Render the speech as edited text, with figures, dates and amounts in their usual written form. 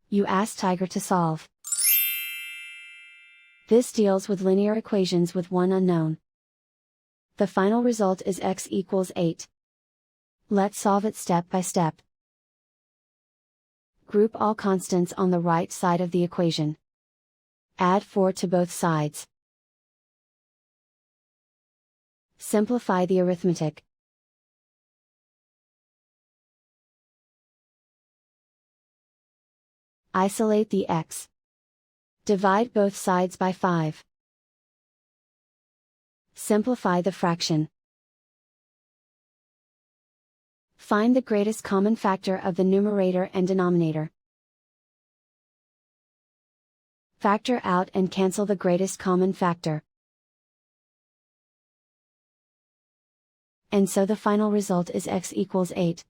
You ask Tiger to solve. This deals with linear equations with one unknown. The final result is x equals 8. Let's solve it step by step. Group all constants on the right side of the equation. Add 4 to both sides. Simplify the arithmetic. Isolate the x. Divide both sides by 5. Simplify the fraction. Find the greatest common factor of the numerator and denominator. Factor out and cancel the greatest common factor. And so the final result is x equals 8.